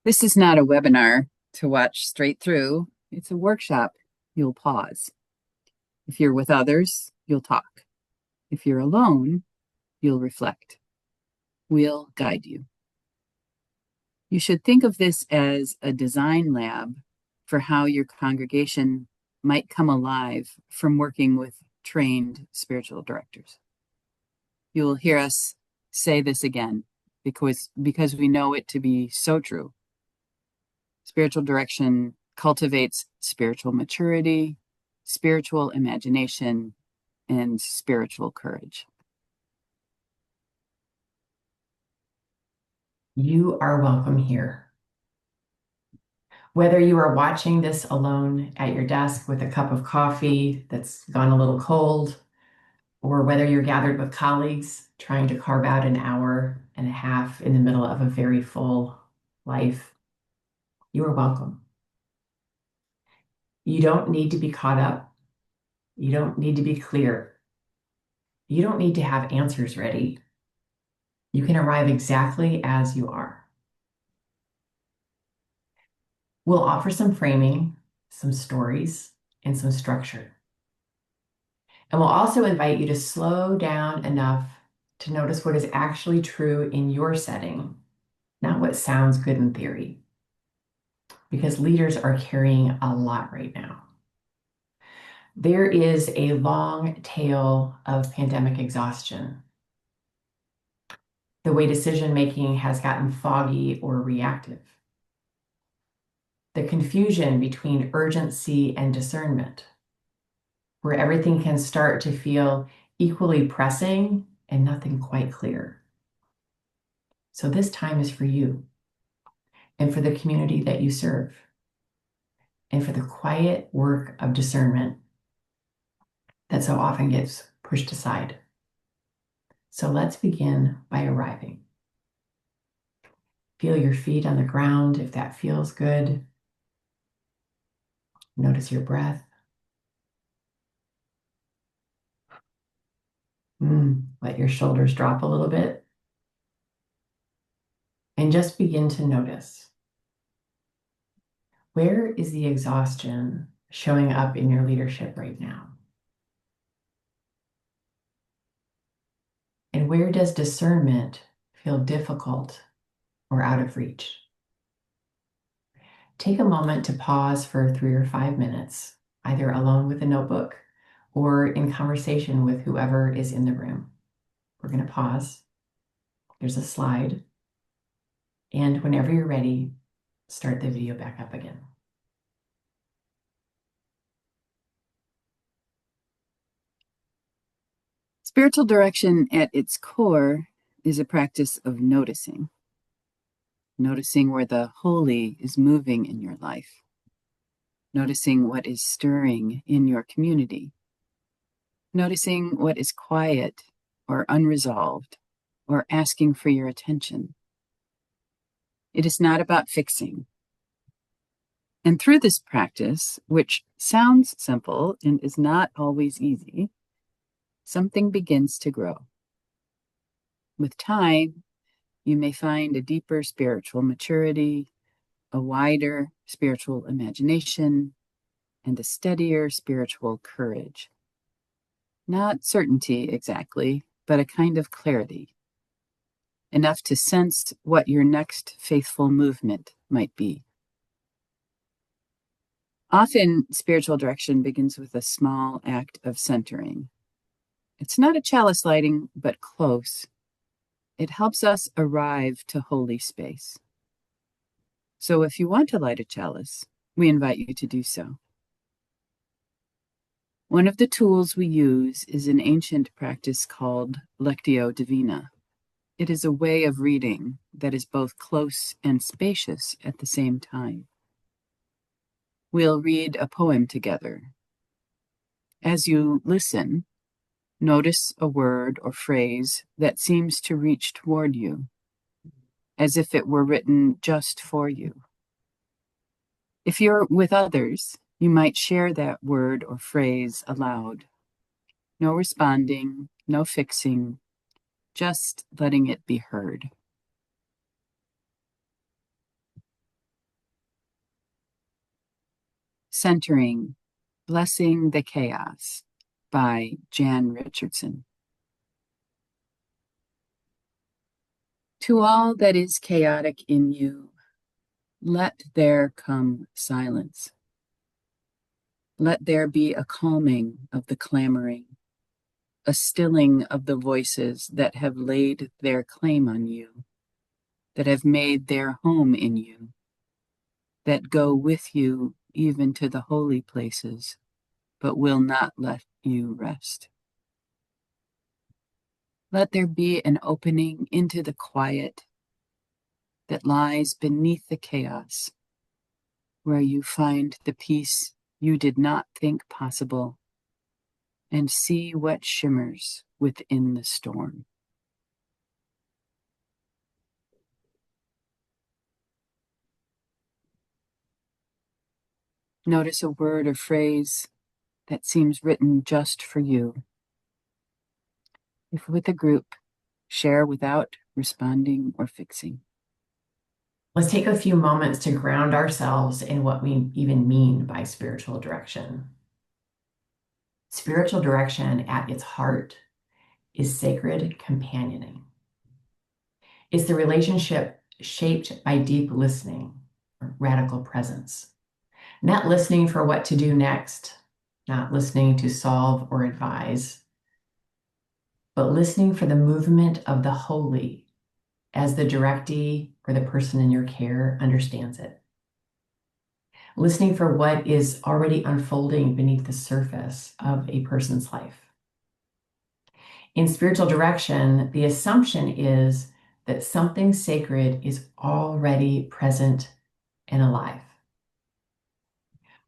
This is not a webinar to watch straight through. It's a workshop. You'll pause. If you're with others, you'll talk. If you're alone, you'll reflect. We'll guide you. You should think of this as a design lab for how your congregation might come alive from working with trained spiritual directors. You will hear us say this again because we know it to be so true. Spiritual direction cultivates spiritual maturity, spiritual imagination, and spiritual courage. You are welcome here. Whether you are watching this alone at your desk with a cup of coffee that's gone a little cold, or whether you're gathered with colleagues trying to carve out an hour and a half in the middle of a very full life, you are welcome. You don't need to be caught up. You don't need to be clear. You don't need to have answers ready. You can arrive exactly as you are. We'll offer some framing, some stories, and some structure. And we'll also invite you to slow down enough to notice what is actually true in your setting, not what sounds good in theory, because leaders are carrying a lot right now. There is a long tail of pandemic exhaustion. The way decision-making has gotten foggy or reactive. The confusion between urgency and discernment, where everything can start to feel equally pressing and nothing quite clear. So this time is for you and for the community that you serve and for the quiet work of discernment that so often gets pushed aside. So let's begin by arriving. Feel your feet on the ground if that feels good. Notice your breath. Let your shoulders drop a little bit. And just begin to notice. Where is the exhaustion showing up in your leadership right now? And where does discernment feel difficult or out of reach? Take a moment to pause for 3 or 5 minutes, either alone with a notebook or in conversation with whoever is in the room. We're going to pause. There's a slide. And whenever you're ready, start the video back up again. Spiritual direction at its core is a practice of noticing. Noticing where the holy is moving in your life. Noticing what is stirring in your community. Noticing what is quiet or unresolved or asking for your attention. It is not about fixing. And through this practice, which sounds simple and is not always easy, something begins to grow. With time, you may find a deeper spiritual maturity, a wider spiritual imagination, and a steadier spiritual courage. Not certainty exactly, but a kind of clarity, enough to sense what your next faithful movement might be. Often, spiritual direction begins with a small act of centering. It's not a chalice lighting, but close. It helps us arrive to holy space. So if you want to light a chalice, we invite you to do so. One of the tools we use is an ancient practice called Lectio Divina. It is a way of reading that is both close and spacious at the same time. We'll read a poem together. As you listen, notice a word or phrase that seems to reach toward you, as if it were written just for you. If you're with others, you might share that word or phrase aloud. No responding, no fixing, just letting it be heard. Centering, Blessing the Chaos by Jan Richardson. To all that is chaotic in you, let there come silence. Let there be a calming of the clamoring, a stilling of the voices that have laid their claim on you, that have made their home in you, that go with you even to the holy places, but will not let you rest. Let there be an opening into the quiet that lies beneath the chaos, where you find the peace you did not think possible, and see what shimmers within the storm. Notice a word or phrase that seems written just for you. If with a group, share without responding or fixing. Let's take a few moments to ground ourselves in what we even mean by spiritual direction. Spiritual direction at its heart is sacred companioning. It's the relationship shaped by deep listening or radical presence. Not listening for what to do next, not listening to solve or advise, but listening for the movement of the holy as the directee or the person in your care understands it. Listening for what is already unfolding beneath the surface of a person's life. In spiritual direction, the assumption is that something sacred is already present and alive.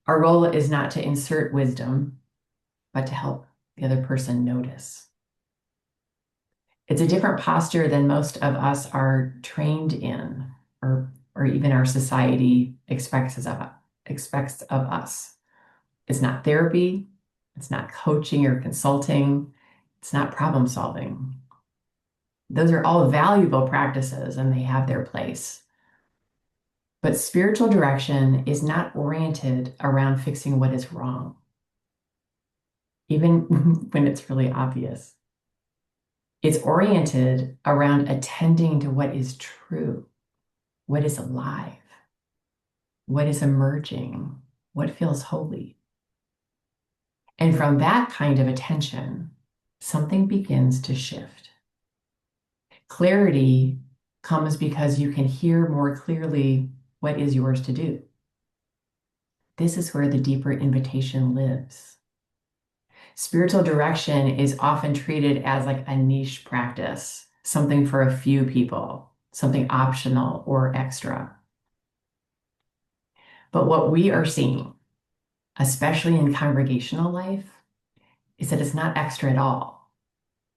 Our role is not to insert wisdom, but to help the other person notice. It's a different posture than most of us are trained in, or even our society expects of us. It's not therapy, it's not coaching or consulting, it's not problem solving. Those are all valuable practices and they have their place. But spiritual direction is not oriented around fixing what is wrong, even when it's really obvious. It's oriented around attending to what is true, what is alive, what is emerging, what feels holy. And from that kind of attention, something begins to shift. Clarity comes because you can hear more clearly what is yours to do. This is where the deeper invitation lives. Spiritual direction is often treated as like a niche practice, something for a few people, something optional or extra. But what we are seeing, especially in congregational life, is that it's not extra at all.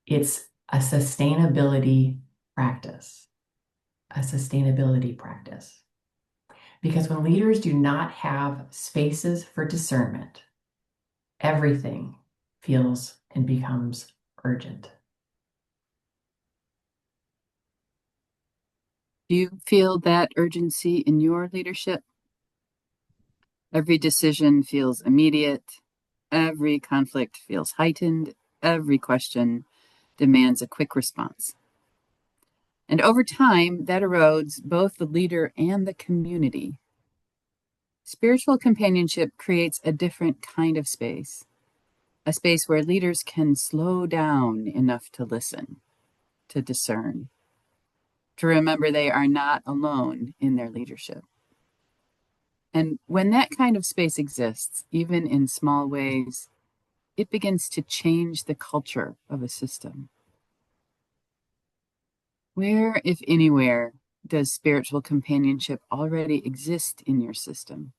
It's a sustainability practice. A sustainability practice. Because when leaders do not have spaces for discernment, everything feels and becomes urgent. Do you feel that urgency in your leadership? Every decision feels immediate. Every conflict feels heightened. Every question demands a quick response. And over time, that erodes both the leader and the community. Spiritual companionship creates a different kind of space, a space where leaders can slow down enough to listen, to discern, to remember they are not alone in their leadership. And when that kind of space exists, even in small ways, it begins to change the culture of a system. Where, if anywhere, does spiritual companionship already exist in your system?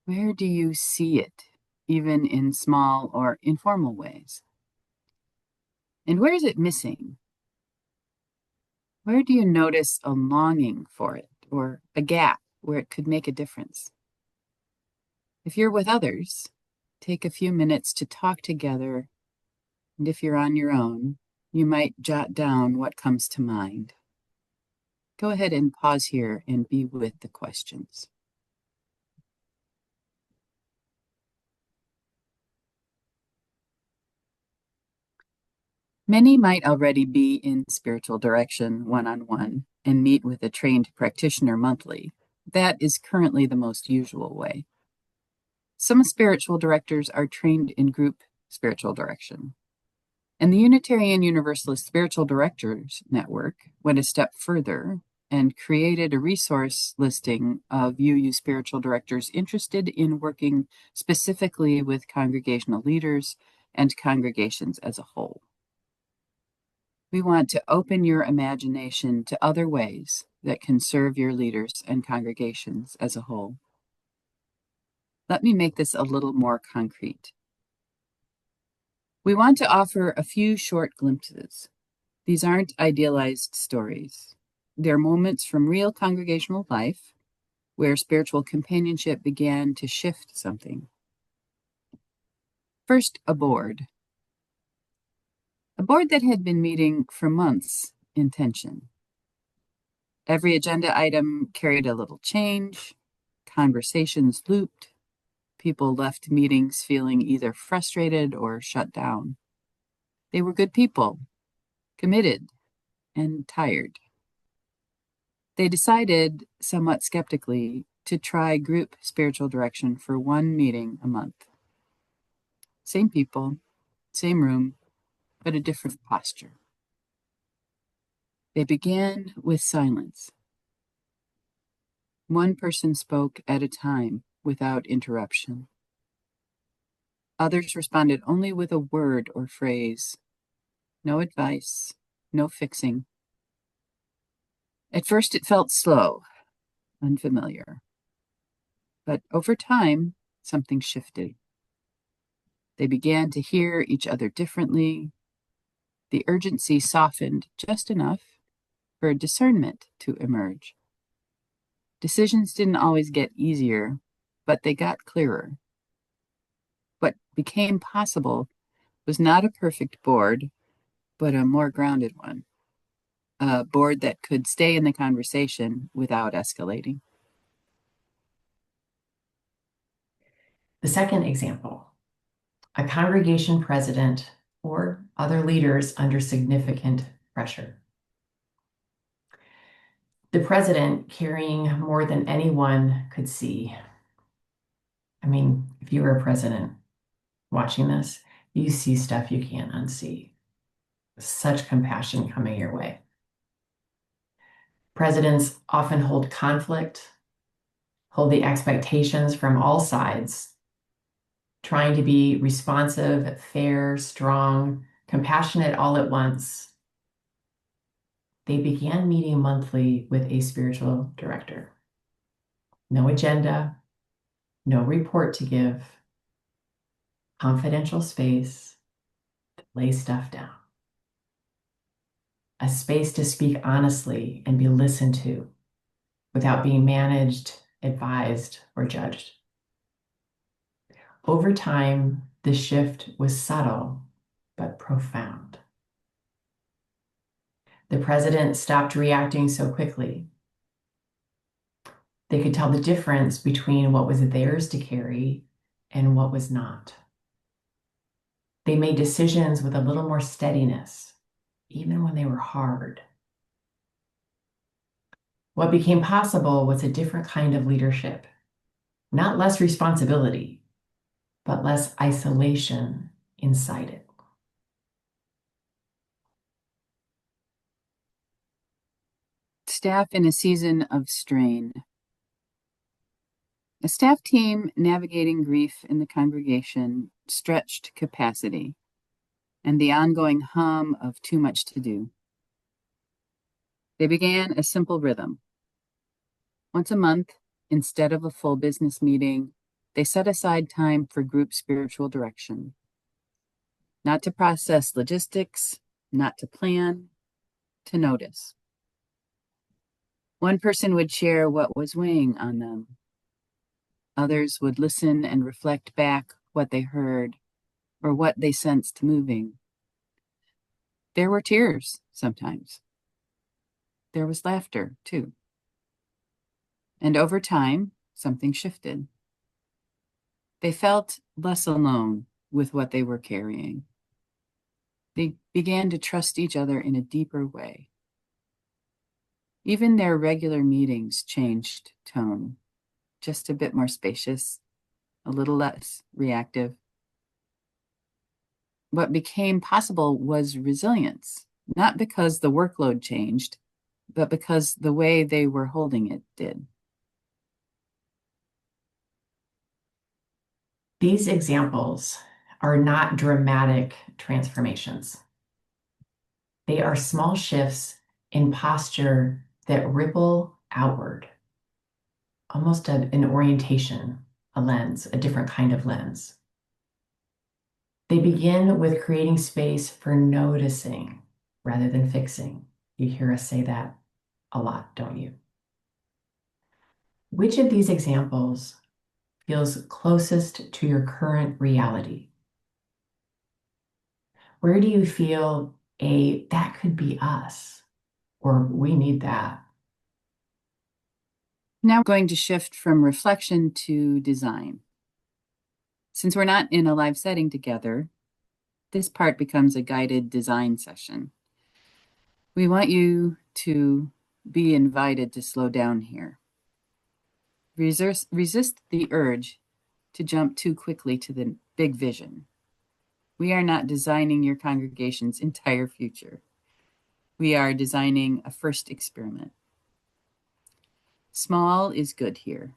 Where do you see it, even in small or informal ways? And where is it missing? Where do you notice a longing for it or a gap where it could make a difference? If you're with others, take a few minutes to talk together. And if you're on your own, you might jot down what comes to mind. Go ahead and pause here and be with the questions. Many might already be in spiritual direction one-on-one and meet with a trained practitioner monthly. That is currently the most usual way. Some spiritual directors are trained in group spiritual direction. And the Unitarian Universalist Spiritual Directors Network went a step further and created a resource listing of UU spiritual directors interested in working specifically with congregational leaders and congregations as a whole. We want to open your imagination to other ways that can serve your leaders and congregations as a whole. Let me make this a little more concrete. We want to offer a few short glimpses. These aren't idealized stories. They're moments from real congregational life where spiritual companionship began to shift something. First, a board. A board that had been meeting for months in tension. Every agenda item carried a little change, conversations looped, people left meetings feeling either frustrated or shut down. They were good people, committed, and tired. They decided, somewhat skeptically, to try group spiritual direction for one meeting a month. Same people, same room, but a different posture. They began with silence. One person spoke at a time without interruption. Others responded only with a word or phrase. No advice, no fixing. At first it felt slow, unfamiliar. But over time, something shifted. They began to hear each other differently. The urgency softened just enough for discernment to emerge. Decisions didn't always get easier, but they got clearer. What became possible was not a perfect board, but a more grounded one. A board that could stay in the conversation without escalating. The second example, a congregation president or other leaders under significant pressure. The president carrying more than anyone could see. I mean, if you were a president watching this, you see stuff you can't unsee. Such compassion coming your way. Presidents often hold conflict, hold the expectations from all sides, trying to be responsive, fair, strong, compassionate all at once. They began meeting monthly with a spiritual director. No agenda, no report to give, confidential space to lay stuff down. A space to speak honestly and be listened to without being managed, advised, or judged. Over time, the shift was subtle but profound. The president stopped reacting so quickly. They could tell the difference between what was theirs to carry and what was not. They made decisions with a little more steadiness, even when they were hard. What became possible was a different kind of leadership, not less responsibility, but less isolation inside it. Staff in a season of strain. A staff team navigating grief in the congregation stretched capacity and the ongoing hum of too much to do. They began a simple rhythm. Once a month, instead of a full business meeting, they set aside time for group spiritual direction. Not to process logistics, not to plan, to notice. One person would share what was weighing on them. Others would listen and reflect back what they heard or what they sensed moving. There were tears sometimes. There was laughter, too. And over time, something shifted. They felt less alone with what they were carrying. They began to trust each other in a deeper way. Even their regular meetings changed tone, just a bit more spacious, a little less reactive. What became possible was resilience, not because the workload changed, but because the way they were holding it did. These examples are not dramatic transformations. They are small shifts in posture that ripple outward, almost an orientation, a lens, a different kind of lens. They begin with creating space for noticing rather than fixing. You hear us say that a lot, don't you? Which of these examples feels closest to your current reality? Where do you feel that could be us, or we need that? Now we're going to shift from reflection to design. Since we're not in a live setting together, this part becomes a guided design session. We want you to be invited to slow down here. Resist the urge to jump too quickly to the big vision. We are not designing your congregation's entire future. We are designing a first experiment. Small is good here.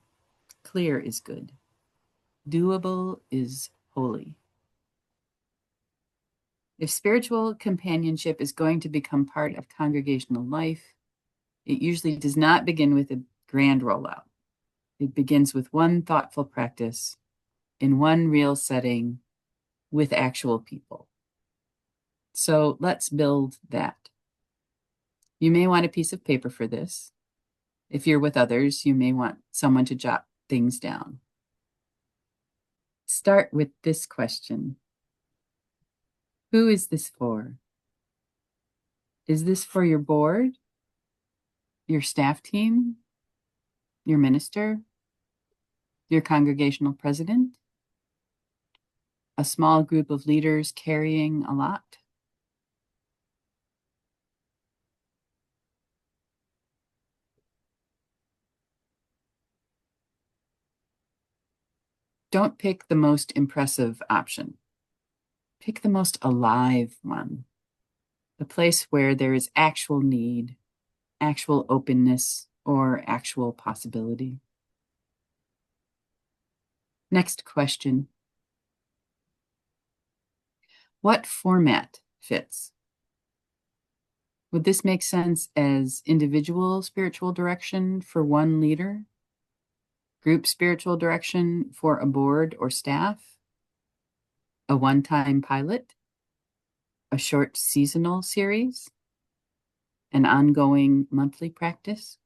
Clear is good. Doable is holy. If spiritual companionship is going to become part of congregational life, it usually does not begin with a grand rollout. It begins with one thoughtful practice in one real setting with actual people. So let's build that. You may want a piece of paper for this. If you're with others, you may want someone to jot things down. Start with this question. Who is this for? Is this for your board, your staff team, your minister, your congregational president, a small group of leaders carrying a lot? Don't pick the most impressive option. Pick the most alive one, the place where there is actual need, actual openness, or actual possibility. Next question. What format fits? Would this make sense as individual spiritual direction for one leader? Group spiritual direction for a board or staff? A one-time pilot? A short seasonal series? An ongoing monthly practice?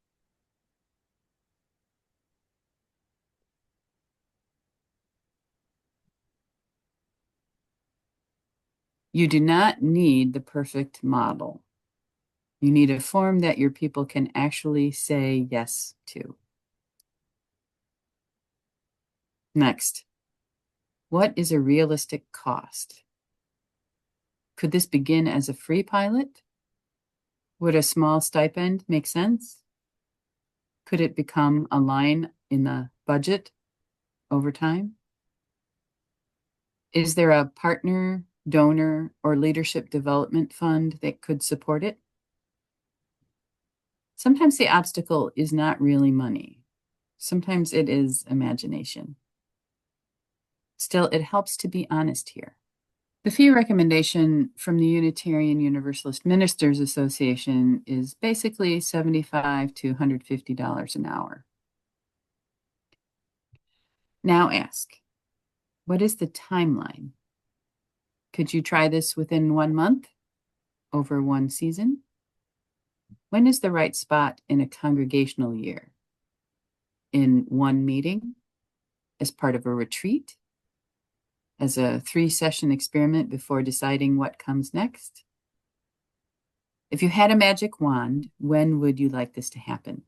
You do not need the perfect model. You need a form that your people can actually say yes to. Next, what is a realistic cost? Could this begin as a free pilot? Would a small stipend make sense? Could it become a line in the budget over time? Is there a partner, donor, or leadership development fund that could support it? Sometimes the obstacle is not really money. Sometimes it is imagination. Still, it helps to be honest here. The fee recommendation from the Unitarian Universalist Ministers Association is basically $75 to $150 an hour. Now ask, what is the timeline? Could you try this within 1 month, over one season? When is the right spot in a congregational year? In one meeting? As part of a retreat? As a 3-session experiment before deciding what comes next? If you had a magic wand, when would you like this to happen?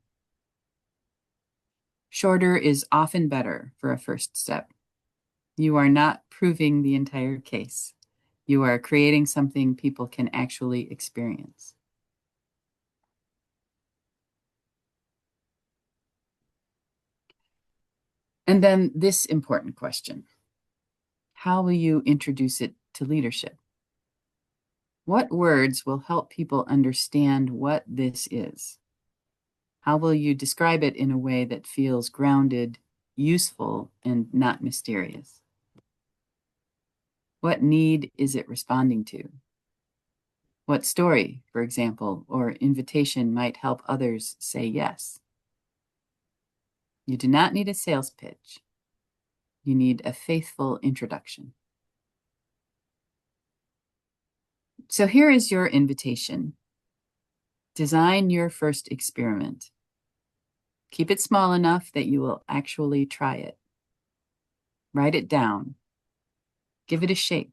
Shorter is often better for a first step. You are not proving the entire case. You are creating something people can actually experience. And then this important question: how will you introduce it to leadership? What words will help people understand what this is? How will you describe it in a way that feels grounded, useful, and not mysterious? What need is it responding to? What story, for example, or invitation might help others say yes? You do not need a sales pitch. You need a faithful introduction. So here is your invitation. Design your first experiment. Keep it small enough that you will actually try it. Write it down. Give it a shape.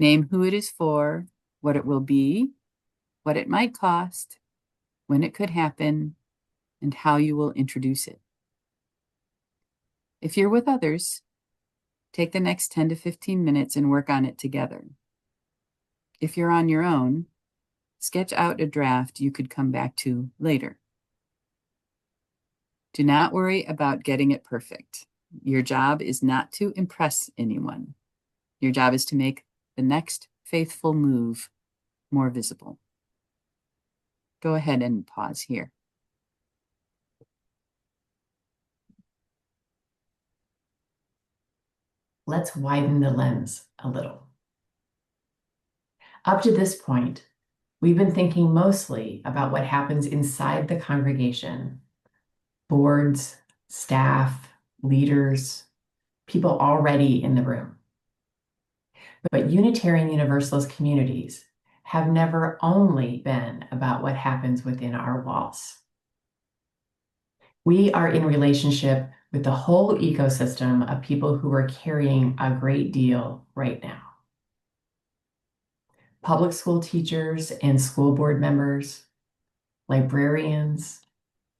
Name who it is for, what it will be, what it might cost, when it could happen, and how you will introduce it. If you're with others, take the next 10 to 15 minutes and work on it together. If you're on your own, sketch out a draft you could come back to later. Do not worry about getting it perfect. Your job is not to impress anyone. Your job is to make the next faithful move more visible. Go ahead and pause here. Let's widen the lens a little. Up to this point, we've been thinking mostly about what happens inside the congregation: boards, staff, leaders, people already in the room. But Unitarian Universalist communities have never only been about what happens within our walls. We are in relationship with the whole ecosystem of people who are carrying a great deal right now. Public school teachers and school board members, librarians,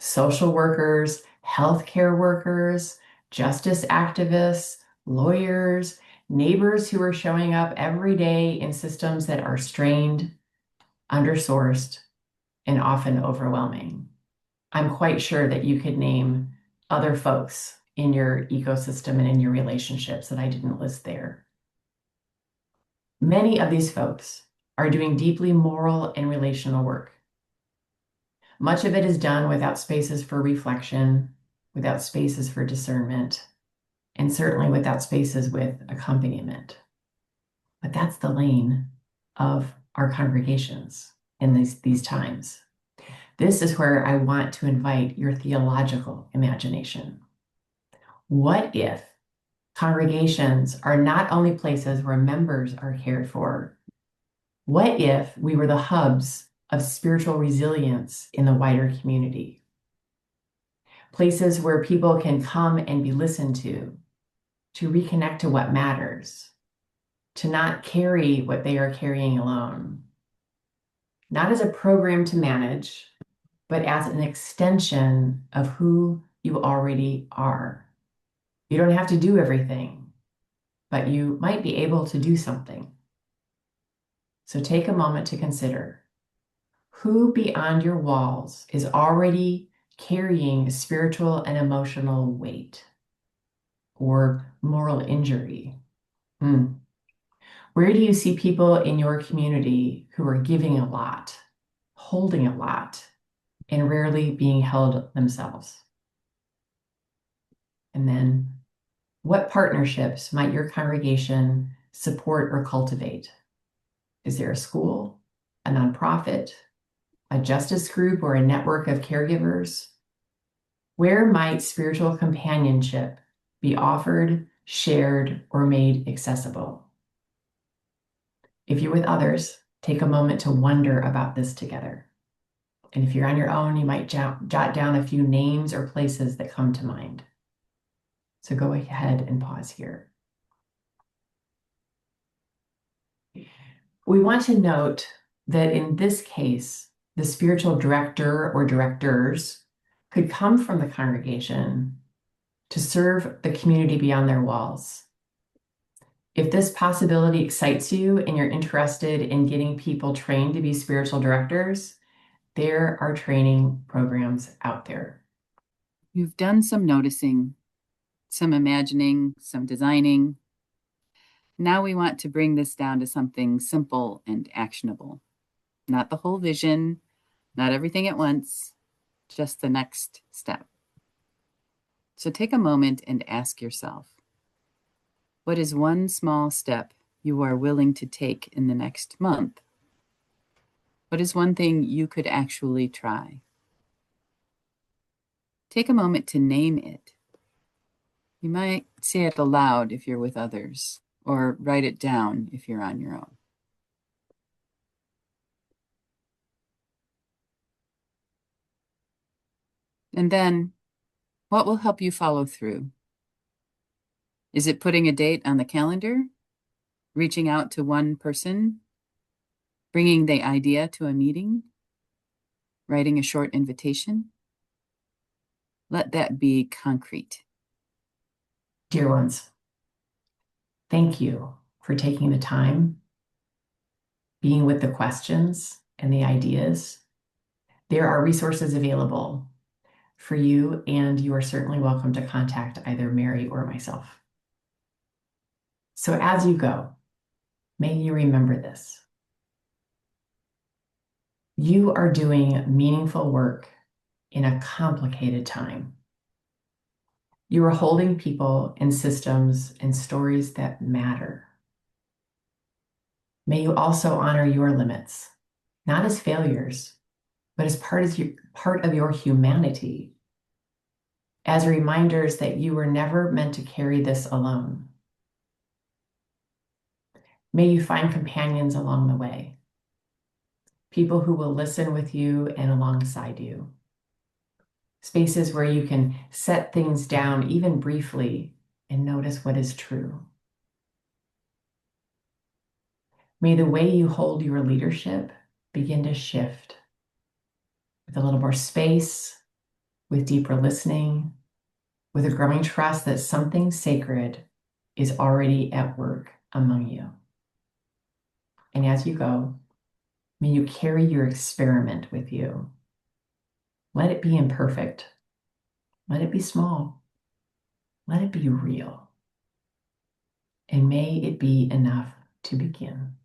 social workers, healthcare workers, justice activists, lawyers, neighbors who are showing up every day in systems that are strained, undersourced, and often overwhelming. I'm quite sure that you could name other folks in your ecosystem and in your relationships that I didn't list there. Many of these folks are doing deeply moral and relational work. Much of it is done without spaces for reflection, without spaces for discernment, and certainly without spaces with accompaniment. But that's the lane of our congregations in these times. This is where I want to invite your theological imagination. What if congregations are not only places where members are cared for? What if we were the hubs of spiritual resilience in the wider community? Places where people can come and be listened to reconnect to what matters, to not carry what they are carrying alone, not as a program to manage, but as an extension of who you already are. You don't have to do everything, but you might be able to do something. So take a moment to consider who beyond your walls is already carrying spiritual and emotional weight or moral injury. Where do you see people in your community who are giving a lot, holding a lot, and rarely being held themselves? And then, what partnerships might your congregation support or cultivate? Is there a school, a nonprofit, a justice group, or a network of caregivers? Where might spiritual companionship be offered, shared, or made accessible? If you're with others, take a moment to wonder about this together. And if you're on your own, you might jot down a few names or places that come to mind. So go ahead and pause here. We want to note that in this case, the spiritual director or directors could come from the congregation to serve the community beyond their walls. If this possibility excites you and you're interested in getting people trained to be spiritual directors, there are training programs out there. You've done some noticing, some imagining, some designing. Now we want to bring this down to something simple and actionable. Not the whole vision, not everything at once, just the next step. So take a moment and ask yourself, what is one small step you are willing to take in the next month? What is one thing you could actually try? Take a moment to name it. You might say it aloud if you're with others, or write it down if you're on your own. And then, what will help you follow through? Is it putting a date on the calendar? Reaching out to one person? Bringing the idea to a meeting? Writing a short invitation? Let that be concrete. Dear ones, thank you for taking the time, being with the questions and the ideas. There are resources available for you, and you are certainly welcome to contact either Mary or myself. So as you go, may you remember this. You are doing meaningful work in a complicated time. You are holding people and systems and stories that matter. May you also honor your limits, not as failures, but as part of your humanity, as reminders that you were never meant to carry this alone. May you find companions along the way, people who will listen with you and alongside you. Spaces where you can set things down, even briefly, and notice what is true. May the way you hold your leadership begin to shift with a little more space, with deeper listening, with a growing trust that something sacred is already at work among you. And as you go, may you carry your experiment with you. Let it be imperfect. Let it be small. Let it be real. And may it be enough to begin.